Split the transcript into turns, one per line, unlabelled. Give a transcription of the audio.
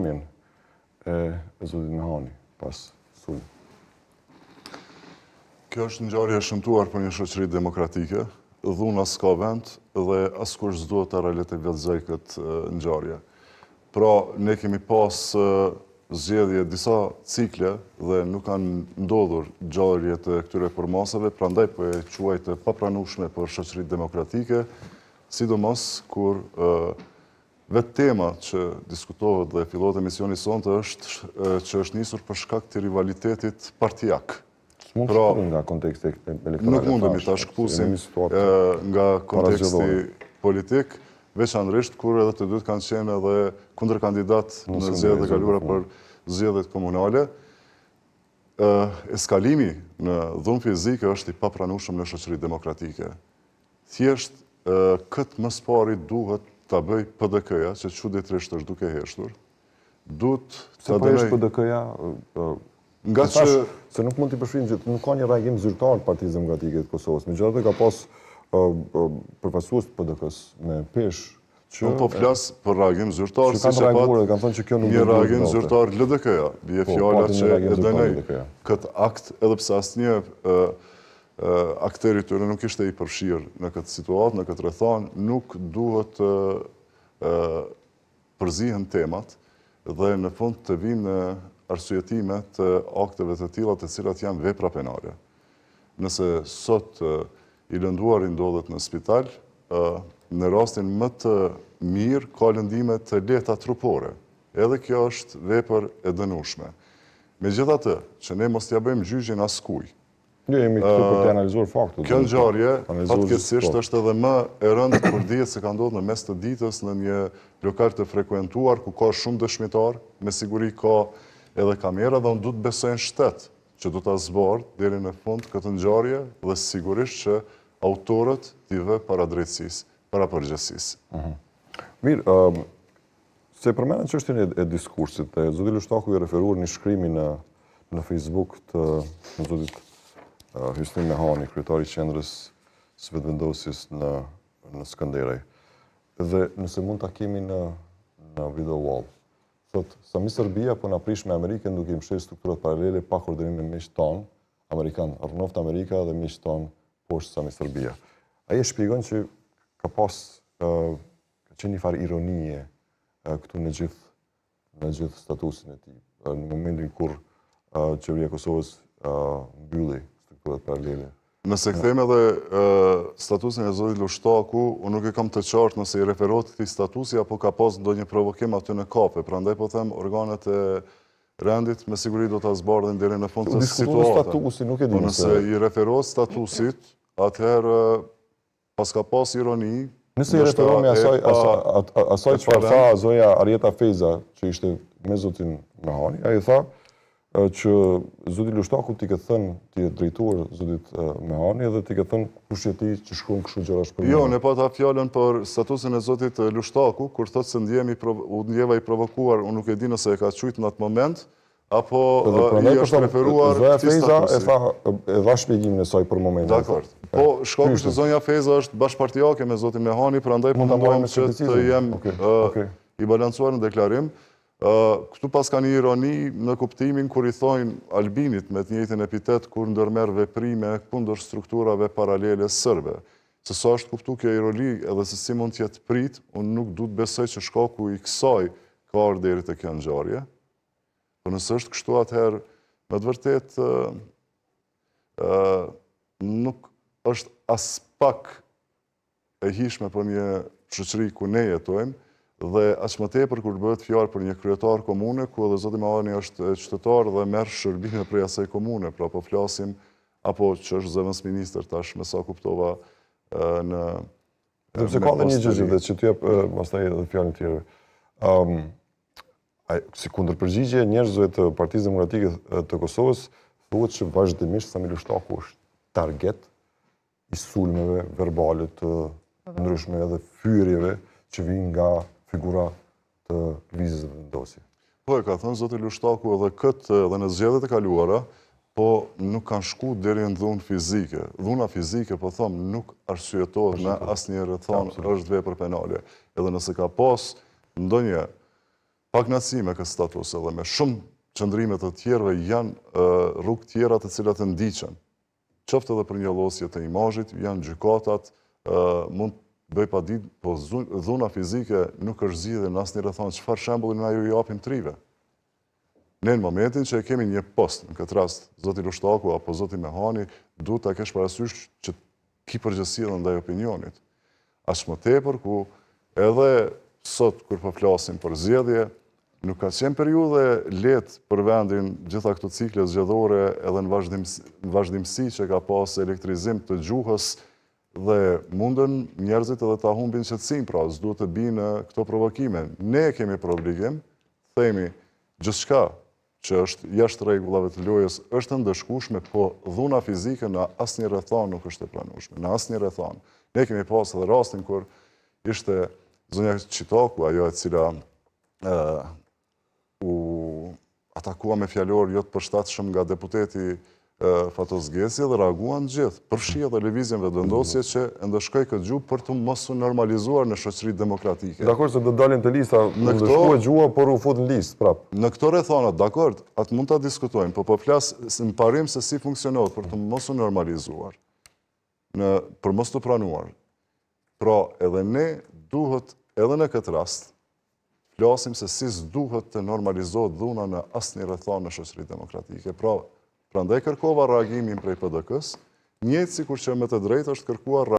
marrëdhënien e zotit Mehani pas sulmit?
Kjo është ngjarje e shëmtuar për një shoqëri demokratike, dhuna s'ka vend dhe askush s'duhet ta relativizojë këtë ngjarje. Pra, ne kemi pas zgjedhje disa cikle dhe nuk kanë ndodhur ngjarje të këtyre formasave, prandaj po e quaj të papranueshme për shoqëritë demokratike, sidomos kur vetë tema që diskutohet dhe fillohet emisioni sonte është që është nisur për shkak të rivalitetit partijak.
Mund të shkruajmë nga konteksti elektoral.
Nuk mundemi ta shkpusim nga konteksti politik, veçanërisht kur edhe të dytë kanë qenë edhe kundërkandidat në zgjedhjet e kaluara për zgjedhjet komunale. Eskalimi në dhunë fizike është i papranueshëm në shoqëritë demokratike. Thjesht këtë më së pari duhet ta bëj PDK-ja, që çuditërisht është duke heshtur. Duhet ta
bëj PDK-ja.
Nga që
se nuk mund t'i përshkrim gjithë, nuk ka një reagim zyrtar të Partisë Demokratike të Kosovës. Megjithatë ka pas përfaqësues të PDK-s me peshë që
unë po flas për reagim zyrtar,
siç e pat, kanë thënë që kjo nuk
një reagim zyrtar LDK-ja, bie fjala që e dënoi këtë akt, edhe pse asnjë akteri tyre nuk ishte i përfshirë në këtë situatë, në këtë rrethon, nuk duhet përzihen temat dhe në fund të vinë në arsyetime të akteve të tilla të cilat janë vepra penale. Nëse sot i lënduari ndodhet në spital, në rastin më të mirë ka lëndime të lehta trupore. Edhe kjo është vepër e dënueshme. Megjithatë, që ne mos t'ia bëjmë gjyqjen askujt.
Ne jemi këtu për të analizuar faktet.
Kjo ngjarje fatkeqësisht është edhe më e rëndë kur dihet se ka ndodhur në mes të ditës në një lokal të frekuentuar ku ka shumë dëshmitar, me siguri ka edhe kamera dhe unë du të besoj në shtet që du të zbardh deri në fund këtë ngjarje dhe sigurisht që autorët t'i vë para drejtësisë, para përgjegjësisë.
Mirë, se përmendën çështjen e diskursit, zoti Lushtaku i referuar një shkrimi në Facebook të zotit Hysni Mehani, kryetari i qendrës së vetëvendosjes në Skënderaj. Dhe nëse mund ta kemi në video wall. Thot, Sami Serbia po na prish me Amerikën duke i mbështetur strukturat paralele pa koordinim me miqtë tanë amerikan, rrënoft Amerika dhe miqtë tanë poshtë Sami Serbia. Ai e shpjegon që ka pas qenë një farë ironie këtu në gjithë statusin e tij, në momentin kur qeveria e Kosovës mbylli strukturat paralele.
Nëse kthejmë edhe statusin e zotit Lushtaku, unë nuk e kam të qartë nëse i referohet këtij statusi apo ka pas ndonjë provokim aty në kafe. Prandaj po them organet e rendit me siguri do ta zbardhin deri në fund të situatës.
Statusi nuk e di.
Nëse i referohet statusit, atëherë pas ka pas ironi.
Nëse i referohemi asaj çfarë tha zoja Arieta Feza, që ishte me zotin Mehani, ai tha që zoti Lushtaku t'i këtë thënë, t'i drejtuar zotit Mehani edhe t'i këtë thënë kush je ti që shkruan kështu gjërash për mua.
Jo, ne pa ta fjalën për statusin e zotit Lushtaku, kur thotë se u ndjeva i provokuar, unë nuk e di nëse e ka thujt në atë moment, apo i është referuar
këtij statusi. Zoja Feza e dha shpjegimin e saj për momentin.
Dakor. Po shkaku se zonja Feza është bashkëpartijake me zotin Mehani, prandaj po mundohem që të jem i balancuar në deklarim. Këtu pas ka një ironi në kuptimin kur i thojnë Albinit me të njëjtin epitet kur ndërmerr veprime kundër strukturave paralele serbe. Se sa është kuptu kjo ironi edhe se si mund të jetë prit, unë nuk du të besoj që shkaku i kësaj ka ardhur deri te kjo ngjarje. Po nëse është kështu atëherë me të vërtetë nuk është as pak e hishme për një shoqëri ku ne jetojmë. Dhe aq më tepër kur bëhet fjalë për një kryetar komune, ku edhe zoti Mehani është qytetar dhe merr shërbime prej asaj komune, pra po flasim apo që është zëvendës ministër tash me sa kuptova në
sepse ka një gjë vetë që ty jap pastaj edhe fjalën tjetër. Si kundërpërgjigje njerëzve të Partisë Demokratike të Kosovës thuhet që vazhdimisht Sami Lushtaku është target i sulmeve verbale të ndryshme edhe fyrjeve që vijnë nga figura të lëvizjes së vendosjes.
Po e ka thënë zoti Lushtaku edhe këtë dhe në zgjedhjet e kaluara, po nuk kanë shku deri në dhunë fizike. Dhuna fizike, po them, nuk arsyetohet në asnjë rrethon, është vepër penale. Edhe nëse ka pas ndonjë pakënaqësi me këtë status edhe me shumë qëndrimet të tjerëve janë rrugë tjera të cilat e ndiqen. Qoftë edhe për një llosje të imazhit, janë gjykatat, mund bëj pa ditë, po dhuna fizike nuk është zgjidhje në asnjë rrethon. Çfarë shembulli na ju japim trive? Ne në momentin që e kemi një post, në këtë rast, zoti Lushtaku apo zoti Mehani, duhet ta kesh parasysh që ki përgjegjësi edhe ndaj opinionit. Aq më tepër ku edhe sot kur po flasim për zgjedhje, nuk ka qenë periudhe lehtë për vendin gjitha këto cikle zgjedhore edhe në vazhdimsi që ka pas elektrizim të gjuhës dhe mundën njerëzit edhe ta humbin qetësinë, pra s'duhet të binë në këto provokime. Ne kemi për obligim, themi gjithçka që është jashtë rregullave të lojës është ndëshkueshme, po dhuna fizike në asnjë rrethon nuk është e pranueshme, në asnjë rrethon. Ne kemi pas edhe rastin kur ishte zonja Qitaku, ajo e cila u atakua me fjalor jo të përshtatshëm nga deputeti Fatos Gezi dhe reaguan gjithë, përfshi edhe lëvizjeve vendosje që ndëshkoi këtë gjuhë për të mos u normalizuar në shoqëri demokratike.
Dakor se do dalin të lista, ndëshkuar gjuha, por u fut në listë prap.
Në këto rrethona, dakor, atë mund ta diskutojmë, po flas në parim se si funksionohet për të mos u normalizuar, për mos të pranuar. Pra, edhe ne duhet, edhe në këtë rast, flasim se si s'duhet të normalizohet dhuna në asnjë rrethon në shoqëri demokratike. Prandaj kërkova reagimin prej PDK-s, njëjtë sikur që me të drejtë është kërkuar